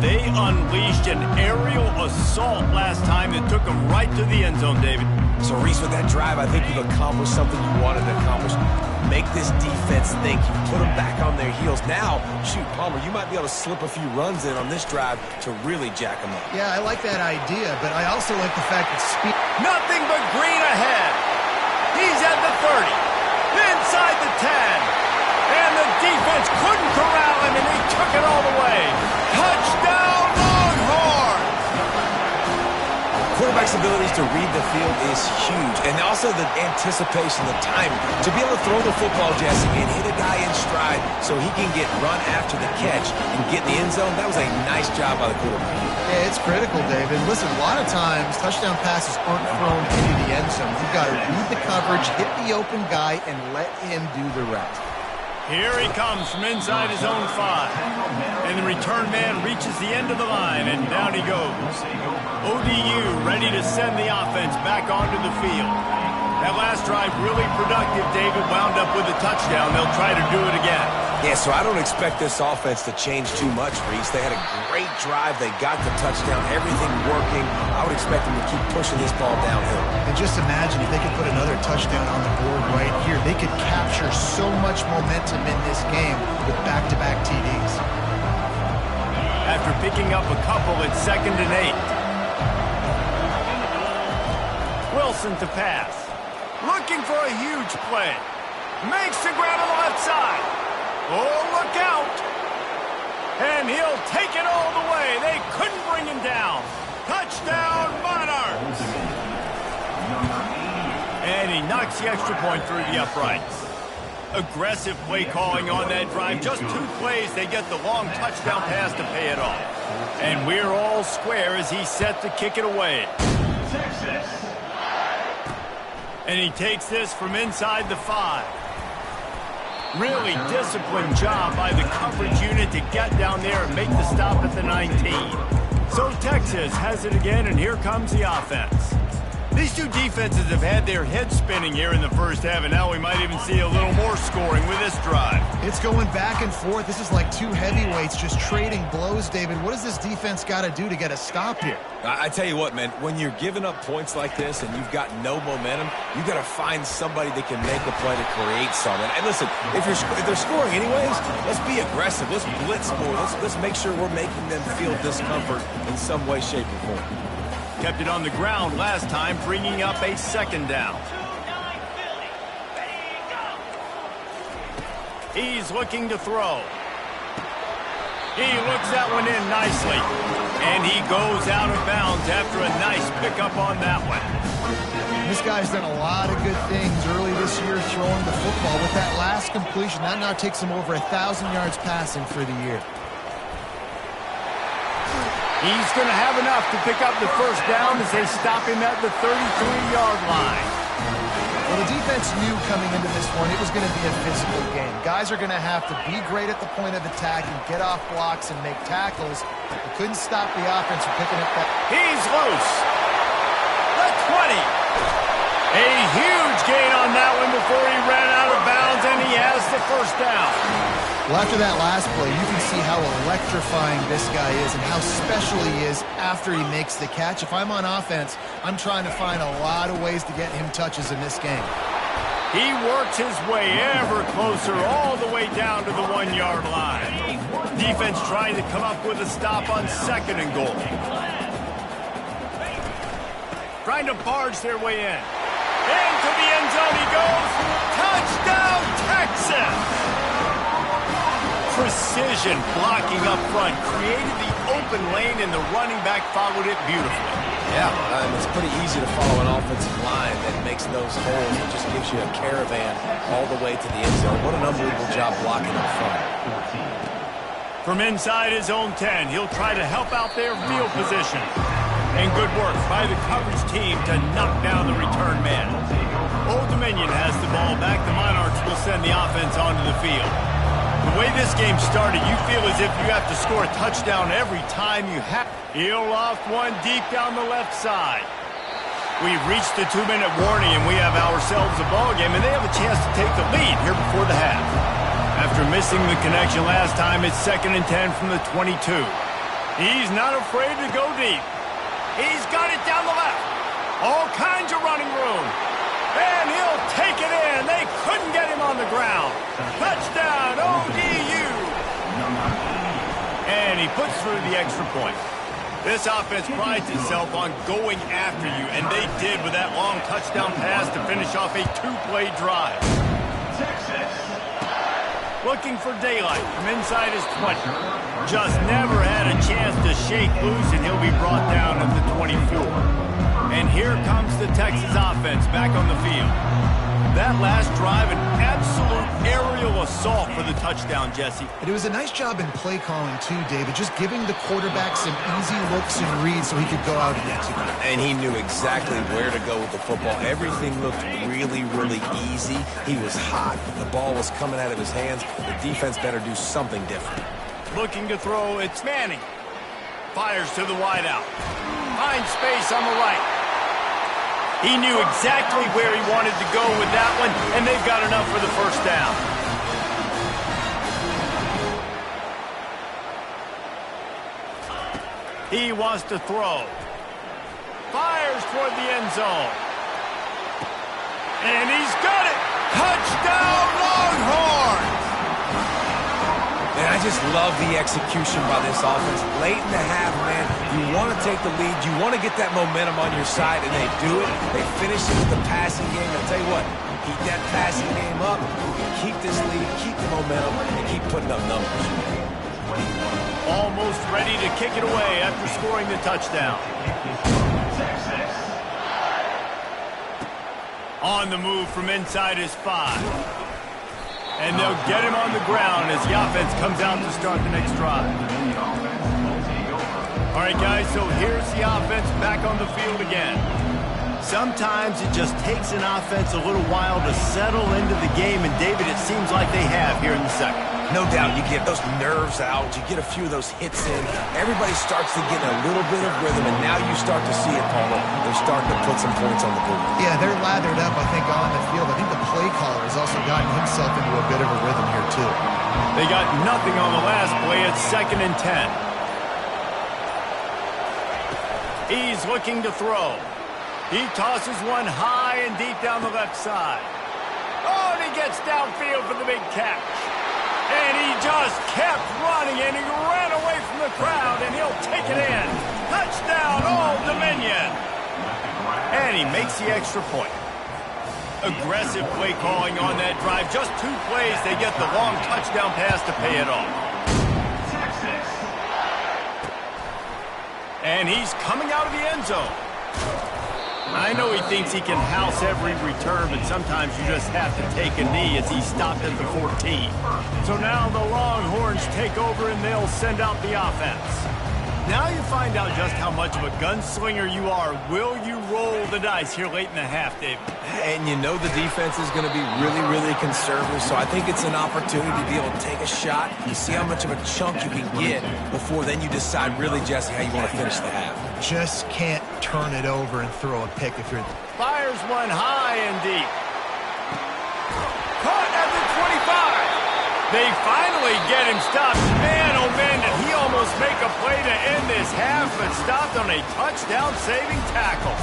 They unleashed an aerial assault last time that took them right to the end zone, David. So, Reese, with that drive, I think you've accomplished something you wanted to accomplish. Make this defense think. You put them back on their heels. Now, shoot, Palmer, you might be able to slip a few runs in on this drive to really jack them up. Yeah, I like that idea, but I also like the fact that speed... Nothing but green ahead. He's at the 30, inside the 10, and the defense couldn't corral him, and he took it all the way. Touchdown, Longhorns! Quarterback's abilities to read the field is huge, and also the anticipation, the timing. To be able to throw the football, Jesse, and hit a guy in stride so he can get run after the catch and get in the end zone, that was a nice job by the quarterback. Yeah, it's critical, David. Listen, a lot of times, touchdown passes aren't thrown into the end zone. You've got to read the coverage, hit the open guy, and let him do the rest. Here he comes from inside his own 5. And the return man reaches the end of the line, and down he goes. ODU ready to send the offense back onto the field. That last drive really productive. David wound up with a touchdown. They'll try to do it again. Yeah, so I don't expect this offense to change too much, Reese. They had a great drive. They got the touchdown. Everything working. I would expect them to keep pushing this ball downhill. And just imagine if they could put another touchdown on the board right here. They could capture so much momentum in this game with back-to-back TDs. After picking up a couple, it's 2nd and 8. Wilson to pass. Looking for a huge play. Makes the grab on the left side. Oh, look out. And he'll take it all the way. They couldn't bring him down. Touchdown, Monarchs. And he knocks the extra point through the uprights. Aggressive play calling on that drive. Just 2 plays, they get the long touchdown pass to pay it off. And we're all square as he's set to kick it away. And he takes this from inside the 5. Really disciplined job by the coverage unit to get down there and make the stop at the 19. So Texas has it again, and here comes the offense. These two defenses have had their heads spinning here in the first half, and now we might even see a little more scoring with this drive. It's going back and forth. This is like 2 heavyweights just trading blows, David. What does this defense got to do to get a stop here? I tell you what, man, when you're giving up points like this and you've got no momentum, you've got to find somebody that can make a play to create something. And listen, if they're scoring anyways, let's be aggressive. Let's blitz more. Let's make sure we're making them feel discomfort in some way, shape, or form. Kept it on the ground last time, bringing up a 2nd down. He's looking to throw. He looks that one in nicely. And he goes out of bounds after a nice pickup on that one. This guy's done a lot of good things early this year throwing the football. With that last completion, that now takes him over 1,000 yards passing for the year. He's going to have enough to pick up the 1st down as they stop him at the 33-yard line. Well, the defense knew coming into this one it was going to be a physical game. Guys are going to have to be great at the point of attack and get off blocks and make tackles. They couldn't stop the offense from picking up that. He's loose. The 20. A huge gain on that one before he ran out of bounds, and he has the 1st down. Well, after that last play, you can see how electrifying this guy is and how special he is after he makes the catch. If I'm on offense, I'm trying to find a lot of ways to get him touches in this game. He works his way ever closer all the way down to the 1-yard line. Defense trying to come up with a stop on 2nd and goal. Trying to barge their way in. Into the end zone he goes. Touchdown, Texas! Precision blocking up front created the open lane, and the running back followed it beautifully. Yeah, it's pretty easy to follow an offensive line that makes those holes and just gives you a caravan all the way to the end zone. What an unbelievable job blocking up front. From inside his own 10, he'll try to help out their field position. And good work by the coverage team to knock down the return man. Old Dominion has the ball back. The Monarchs will send the offense onto the field. The way this game started, you feel as if you have to score a touchdown every time you have. He'll loft one deep down the left side. We've reached the 2-minute warning, and we have ourselves a ball game, and they have a chance to take the lead here before the half. After missing the connection last time, it's 2nd and 10 from the 22. He's not afraid to go deep. He's got it down the left. All kinds of running room. And he'll take it in. They couldn't get him on the ground. Touchdown, ODU. And he puts through the extra point. This offense prides itself on going after you, and they did with that long touchdown pass to finish off a 2-play drive. Looking for daylight from inside his 20. Just never had a chance to shake loose, and he'll be brought down at the 24. And here comes the Texas offense back on the field. That last drive, an absolute aerial assault for the touchdown, Jesse. And it was a nice job in play calling, too, David, just giving the quarterback some easy looks and reads so he could go out and execute. And he knew exactly where to go with the football. Everything looked really, really easy. He was hot. The ball was coming out of his hands. The defense better do something different. Looking to throw, it's Manning. Fires to the wideout. Finds space on the right. He knew exactly where he wanted to go with that one, and they've got enough for the first down. He wants to throw. Fires toward the end zone. And he's got it. Touchdown, Longhorns! And I just love the execution by this offense. Late in the half, man, you want to take the lead. You want to get that momentum on your side, and they do it. They finish it with the passing game. I'll tell you what, keep that passing game up. Keep this lead, keep the momentum, and keep putting up numbers. Almost ready to kick it away after scoring the touchdown. On the move from inside his 5. And they'll get him on the ground as the offense comes out to start the next drive. All right, guys, so here's the offense back on the field again. Sometimes it just takes an offense a little while to settle into the game, and David, it seems like they have here in the second. No doubt, you get those nerves out, you get a few of those hits in. Everybody starts to get a little bit of rhythm, and now you start to see it, Paulo. They're starting to put some points on the board. Yeah, they're lathered up, I think, on the field. I think the play caller has also gotten himself into a bit of a rhythm here, too. They got nothing on the last play. It's 2nd and 10. He's looking to throw. He tosses one high and deep down the left side. Oh, and he gets downfield for the big catch. And he just kept running, and he ran away from the crowd, and he'll take it in. Touchdown, Old Dominion. And he makes the extra point. Aggressive play calling on that drive. Just 2 plays, they get the long touchdown pass to pay it off. And he's coming out of the end zone. I know he thinks he can house every return, but sometimes you just have to take a knee as he stopped at the 14. So now the Longhorns take over and they'll send out the offense. Now you find out just how much of a gunslinger you are. Will you roll the dice here late in the half, David? And you know the defense is going to be really, really conservative, so I think it's an opportunity to be able to take a shot. You see how much of a chunk you can get before then you decide really, Jesse, how you want to finish the half. Just can't turn it over and throw a pick if you're... Fires one high and deep. Caught at the 25. They finally get him stopped. Man, oh man, did he almost make a play to end this half, but stopped on a touchdown-saving tackle.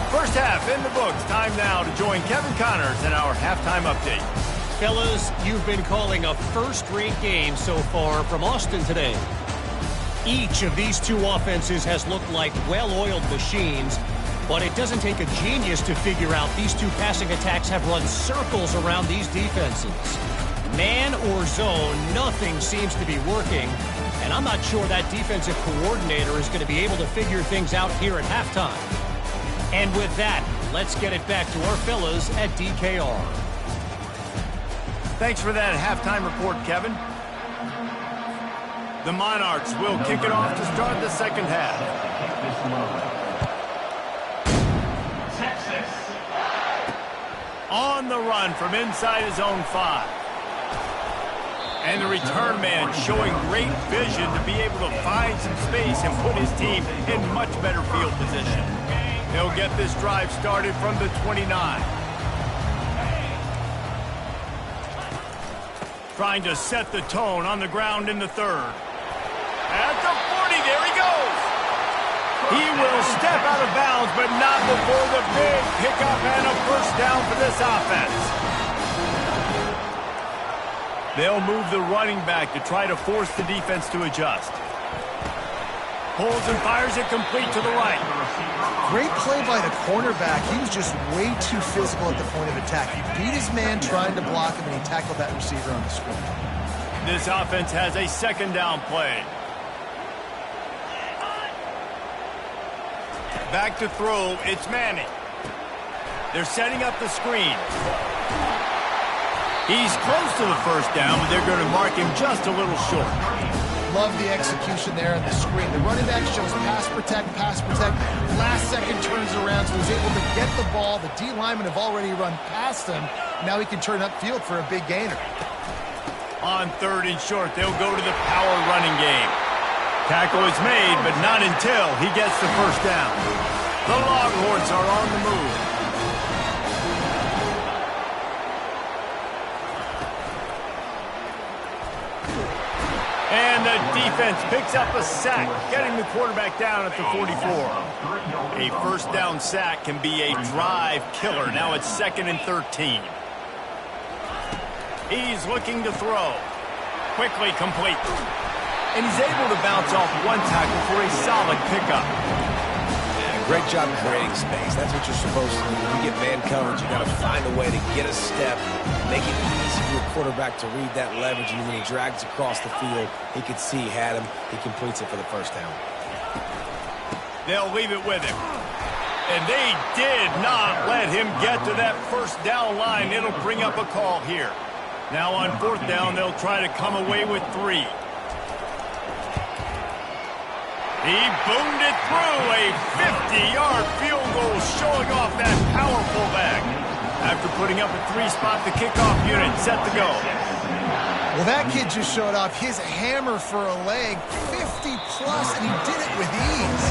First half in the books. Time now to join Kevin Connors in our halftime update. Fellas, you've been calling a first-rate game so far from Austin today. Each of these 2 offenses has looked like well-oiled machines, but it doesn't take a genius to figure out these 2 passing attacks have run circles around these defenses. Man or zone, nothing seems to be working, and I'm not sure that defensive coordinator is going to be able to figure things out here at halftime. And with that, let's get it back to our fellas at DKR. Thanks for that halftime report, Kevin. The Monarchs will kick it off to start the second half. Texas. On the run from inside his own 5. And the return man showing great vision to be able to find some space and put his team in much better field position. He'll get this drive started from the 29. trying to set the tone on the ground in the third. At the 40, there he goes. He will step out of bounds, but not before the big pickup and a first down for this offense. They'll move the running back to try to force the defense to adjust. Pulls and fires it complete to the right. Great play by the cornerback. He was just way too physical at the point of attack. He beat his man trying to block him, and he tackled that receiver on the screen. This offense has a second down play. Back to throw, it's Manning. They're setting up the screen. He's close to the first down, but they're going to mark him just a little short. Love the execution there on the screen. The running back shows pass protect. Last second turns around, so he's able to get the ball. The D linemen have already run past him. Now he can turn upfield for a big gainer. On third and short, they'll go to the power running game. Tackle is made, but not until he gets the first down. The Longhorns are on the move. And the defense picks up a sack, getting the quarterback down at the 44. A first down sack can be a drive killer. Now it's 2nd and 13. He's looking to throw. Quickly complete. And he's able to bounce off one tackle for a solid pickup. Yeah, great job creating space. That's what you're supposed to do. When you get man coverage, you got to find a way to get a step, make it easy for your quarterback to read that leverage, and when he drags across the field, he could see he had him. He completes it for the first down. They'll leave it with him. And they did not let him get to that first down line. It'll bring up a call here. Now on 4th down, they'll try to come away with 3. He boomed it through, a 50-yard field goal showing off that powerful back. After putting up a 3-spot, the kickoff unit set to go. Well, that kid just showed off his hammer for a leg, 50-plus, and he did it with ease.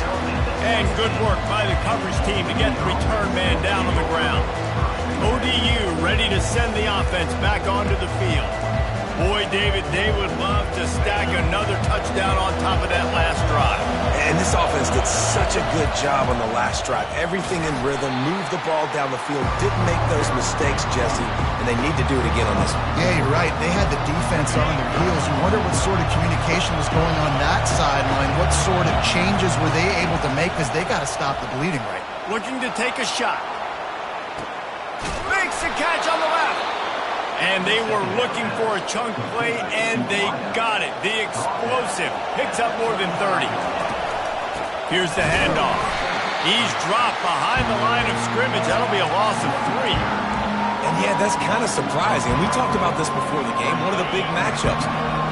And good work by the coverage team to get the return man down on the ground. ODU ready to send the offense back onto the field. Boy, David, they would love to stack another touchdown on top of that last drive. And this offense did such a good job on the last drive. Everything in rhythm, moved the ball down the field, didn't make those mistakes, Jesse, and they need to do it again on this one. Yeah, you're right. They had the defense on their heels. You wonder what sort of communication was going on that sideline. What sort of changes were they able to make, because they got to stop the bleeding right. Looking to take a shot. Makes the catch on the left. And they were looking for a chunk play, and they got it. The explosive picks up more than 30. Here's the handoff. He's dropped behind the line of scrimmage. That'll be a loss of 3. And yeah, that's kind of surprising. We talked about this before the game. One of the big matchups.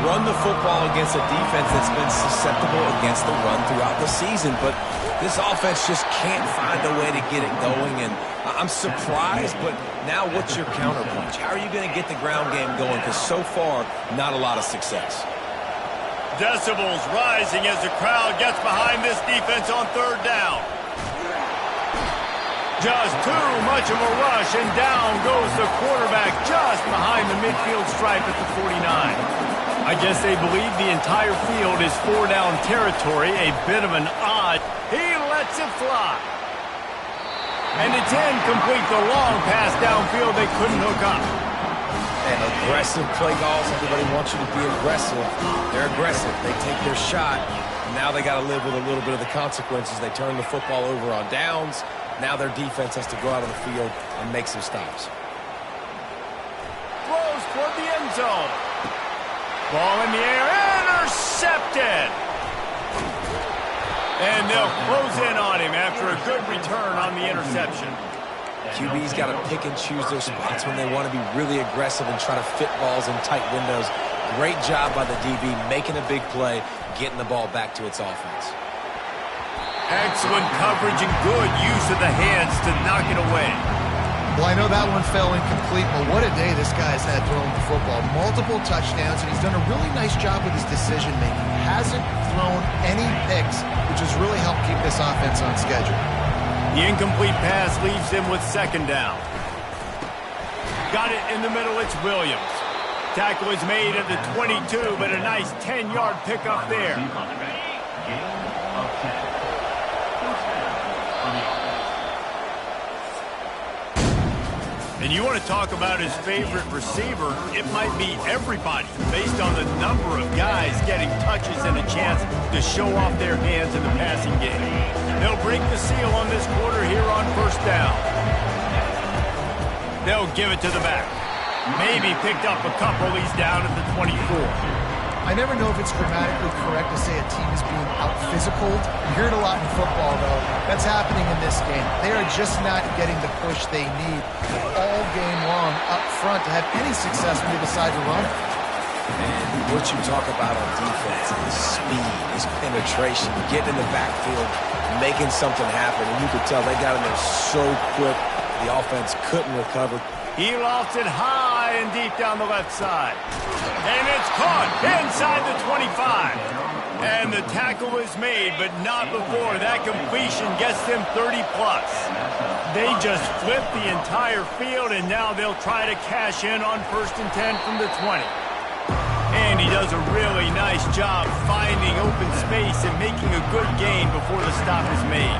Run the football against a defense that's been susceptible against the run throughout the season. But this offense just can't find a way to get it going. And I'm surprised, but now what's your counterpunch? How are you going to get the ground game going? Because so far, not a lot of success. Decibels rising as the crowd gets behind this defense on 3rd down. Just too much of a rush, and down goes the quarterback just behind the midfield stripe at the 49. I guess they believe the entire field is 4-down territory, a bit of an odd. He lets it fly. And it's incomplete, the long pass downfield they couldn't hook up. And aggressive play calls. Everybody wants you to be aggressive. They're aggressive. They take their shot. And now they got to live with a little bit of the consequences. They turn the football over on downs. Now their defense has to go out on the field and make some stops. Throws toward the end zone. Ball in the air, intercepted. And they'll close in on him after a good return on the interception. QB's got to pick and choose their spots when they want to be really aggressive and try to fit balls in tight windows. Great job by the DB making a big play, getting the ball back to its offense. Excellent coverage and good use of the hands to knock it away. Well, I know that one fell incomplete, but what a day this guy's had throwing the football. Multiple touchdowns, and he's done a really nice job with his decision-making. Hasn't thrown any picks, which has really helped keep this offense on schedule. The incomplete pass leaves him with 2nd down. Got it in the middle, it's Williams. tackle is made at the 22, but a nice 10-yard pickup there. And you want to talk about his favorite receiver, it might be everybody based on the number of guys getting touches and a chance to show off their hands in the passing game. They'll break the seal on this quarter here on first down. They'll give it to the back. Maybe picked up a couple. He's down at the 24. I never know if it's grammatically correct to say a team is being out-physicaled. You hear it a lot in football, though. That's happening in this game. They are just not getting the push they need all game long up front to have any success when they decide to run it. And what you talk about on defense is speed, is penetration, getting in the backfield, making something happen. And you could tell they got in there so quick, the offense couldn't recover. He lofts it high and deep down the left side. And it's caught inside the 25. And the tackle is made, but not before that completion gets them 30-plus. They just flipped the entire field, and now they'll try to cash in on 1st and 10 from the 20. And he does a really nice job finding open space and making a good gain before the stop is made.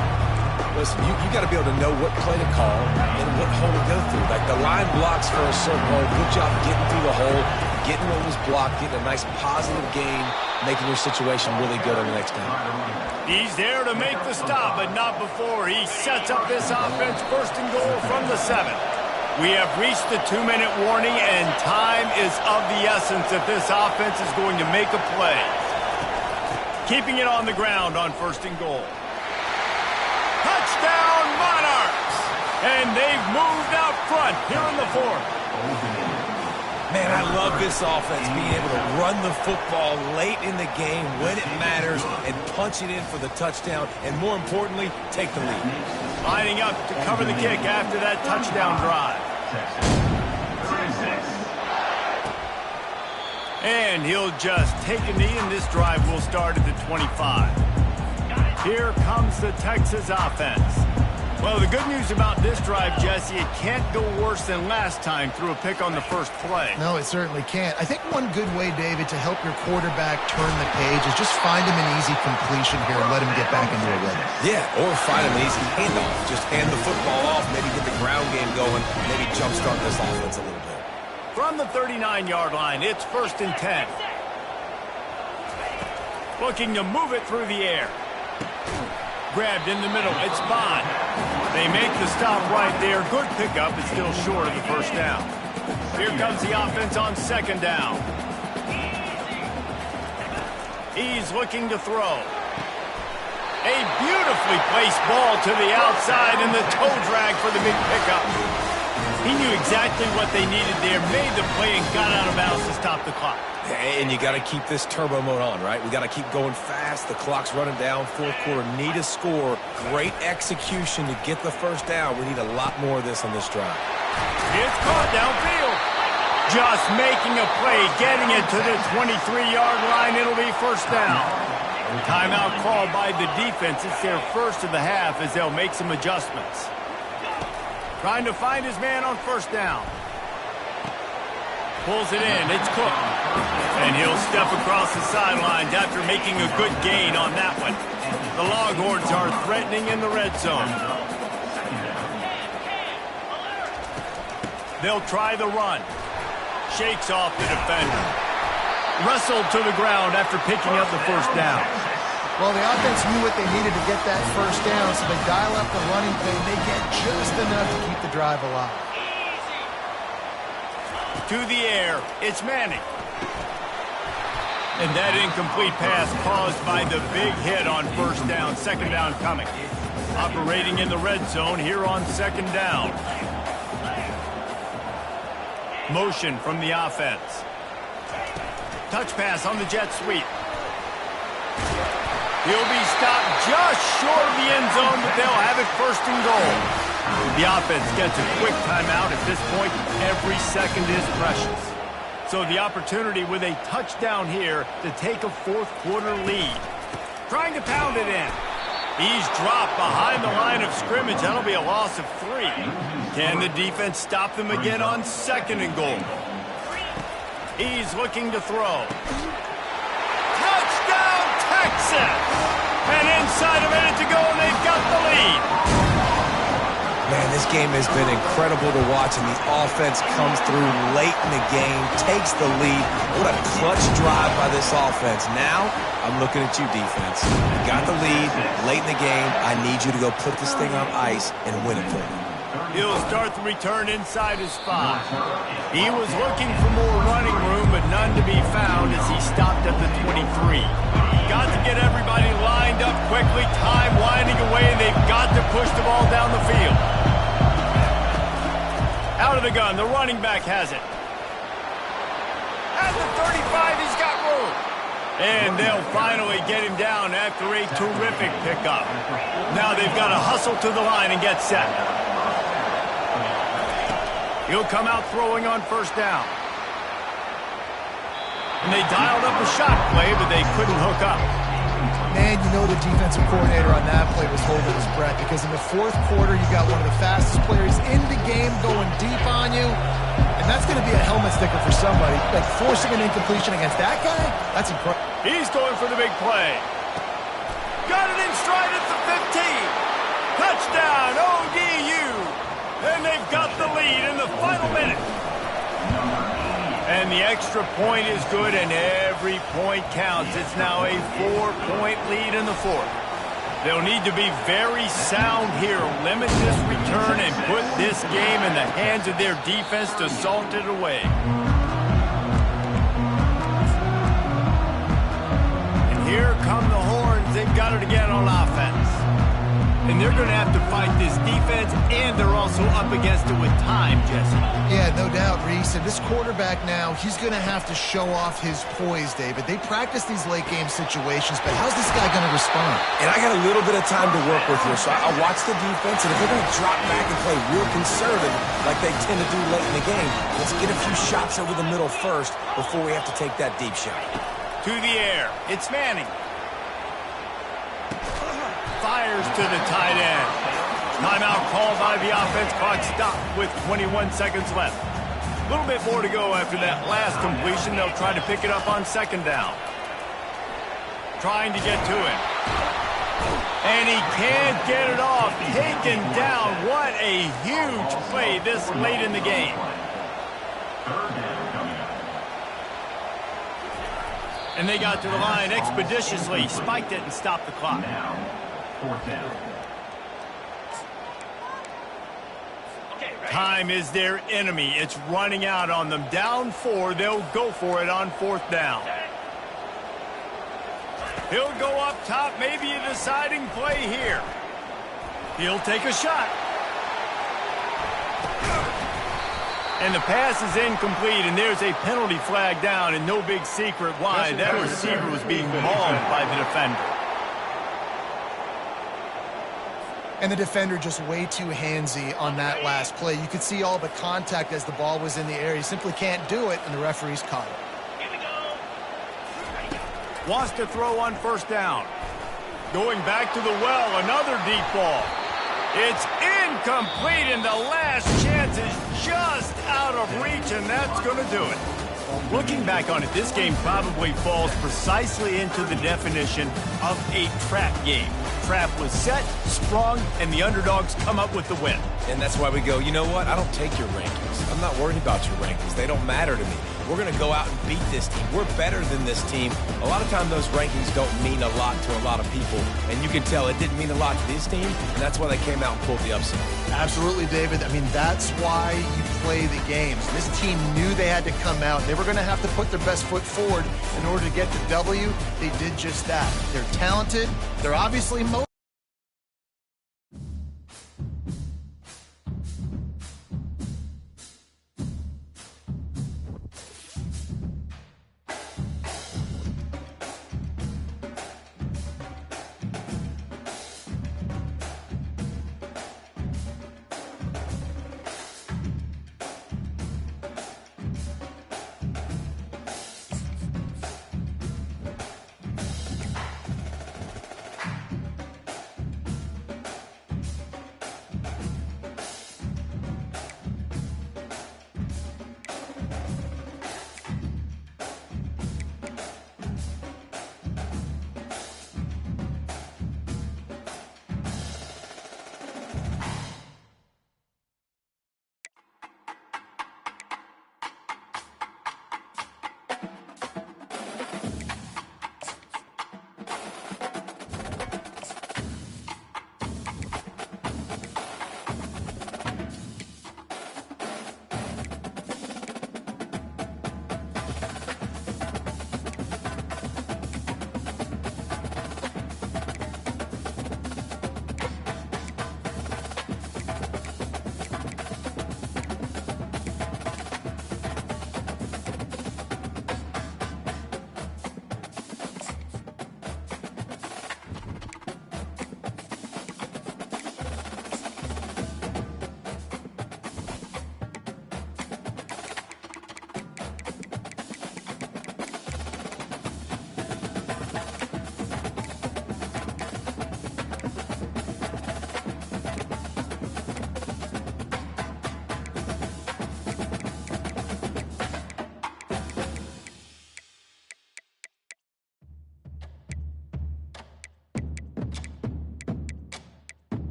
Listen, you got to be able to know what play to call and what hole to go through. Like the line blocks for a certain hole. Good job getting through the hole, getting what was blocked, getting a nice positive gain, making your situation really good on the next down. He's there to make the stop, but not before. He sets up this offense 1st and goal from the 7. We have reached the 2-minute warning, and time is of the essence if this offense is going to make a play. Keeping it on the ground on 1st and goal. Touchdown, Monarchs! And they've moved out front here in the 4th. Man, I love this offense, being able to run the football late in the game when it matters and punch it in for the touchdown, and more importantly, take the lead. Lining up to cover the kick after that touchdown drive. And he'll just take a knee, and this drive will start at the 25. Here comes the Texas offense. Well, the good news about this drive, Jesse, it can't go worse than last time through a pick on the first play. No, it certainly can't. I think one good way, David, to help your quarterback turn the page is just find him an easy completion here and let him get back into a rhythm. Yeah, or find him an easy handoff. Just hand the football off, maybe get the ground game going, maybe jumpstart this offense a little bit. From the 39-yard line, it's 1st and 10. Looking to move it through the air. Grabbed in the middle. It's Bond. They make the stop right there. Good pickup. It's still short of the 1st down. Here comes the offense on 2nd down. He's looking to throw. A beautifully placed ball to the outside and the toe drag for the big pickup. He knew exactly what they needed there, made the play, and got out of bounds to stop the clock. And you got to keep this turbo mode on, right? We got to keep going fast. The clock's running down. 4th quarter, need a score. Great execution to get the 1st down. We need a lot more of this on this drive. It's caught downfield. Just making a play, getting it to the 23-yard line. It'll be 1st down. Timeout called by the defense. It's their first of the half as they'll make some adjustments. Trying to find his man on 1st down. Pulls it in. It's Cook. And he'll step across the sidelines after making a good gain on that one. The Longhorns are threatening in the red zone. They'll try the run. Shakes off the defender. Wrestled to the ground after picking up the 1st down. Well, the offense knew what they needed to get that 1st down, so they dial up the running play, and they get just enough to keep the drive alive. To the air, it's Manning. And that incomplete pass caused by the big hit on 1st down. 2nd down coming. Operating in the red zone here on 2nd down. Motion from the offense. Touch pass on the jet sweep. He'll be stopped just short of the end zone, but they'll have it 1st and goal. The offense gets a quick timeout. At this point, every second is precious. So the opportunity with a touchdown here to take a 4th quarter lead. Trying to pound it in. He's dropped behind the line of scrimmage. That'll be a loss of 3. Can the defense stop them again on 2nd and goal? He's looking to throw. Touchdown, Texas! And inside a minute to go, and they've got the lead. Man, this game has been incredible to watch, and the offense comes through late in the game, takes the lead. What a clutch drive by this offense. Now, I'm looking at you, defense. You got the lead late in the game. I need you to go put this thing on ice and win it for me. He'll start the return inside his 5. He was looking for more running room, but none to be found as he stopped at the 23. Got to get everybody lined up quickly, time winding away, and they've got to push the ball down the field. Out of the gun, the running back has it. At the 35, he's got room. And they'll finally get him down after a terrific pickup. Now they've got to hustle to the line and get set. He'll come out throwing on first down. And they dialed up a shot play, but they couldn't hook up. Man, you know the defensive coordinator on that play was holding his breath, because in the fourth quarter, you got one of the fastest players in the game going deep on you. And that's going to be a helmet sticker for somebody. Like, forcing an incompletion against that guy, that's incredible. He's going for the big play. Got it in stride at the 15. Touchdown, ODU. And they've got the lead in the final minute. And the extra point is good, and every point counts. It's now a 4-point lead in the fourth. They'll need to be very sound here, limit this return, and put this game in the hands of their defense to salt it away. And here come the horns. They've got it again on offense. And they're going to have to fight this defense, and they're also up against it with time, Jesse. Yeah, no doubt, Reese. And this quarterback now, he's going to have to show off his poise, David. They practice these late-game situations, but how's this guy going to respond? And I got a little bit of time to work with here, so I'll watch the defense, and if they're going to drop back and play real conservative like they tend to do late in the game, let's get a few shots over the middle first before we have to take that deep shot. To the air. It's Manning. Fires to the tight end. Timeout called by the offense. Clock stopped with 21 seconds left. A little bit more to go after that last completion. They'll try to pick it up on second down. Trying to get to it. And he can't get it off. Taken down. What a huge play this late in the game. And they got to the line expeditiously. Spiked it and stopped the clock. Fourth down. Time is their enemy. It's running out on them. Down 4, they'll go for it on fourth down. He'll go up top, maybe a deciding play here. He'll take a shot. And the pass is incomplete, and there's a penalty flag down, and no big secret why. That receiver was being mauled by the defender. And the defender just way too handsy on that last play. You could see all the contact as the ball was in the air. He simply can't do it, and the referee's caught it. Wants to throw on first down. Going back to the well, another deep ball. It's incomplete, and the last chance is just out of reach, and that's going to do it. Looking back on it, this game probably falls precisely into the definition of a trap game. Trap was set, sprung, and the underdogs come up with the win. And that's why we go, you know what? I don't take your rankings. I'm not worried about your rankings. They don't matter to me. We're going to go out and beat this team. We're better than this team. A lot of times those rankings don't mean a lot to a lot of people. And you can tell it didn't mean a lot to this team, and that's why they came out and pulled the upset. Absolutely, David. I mean, that's why you play the games. This team knew they had to come out. They were going to have to put their best foot forward in order to get the W. They did just that. They're talented. They're obviously motivated.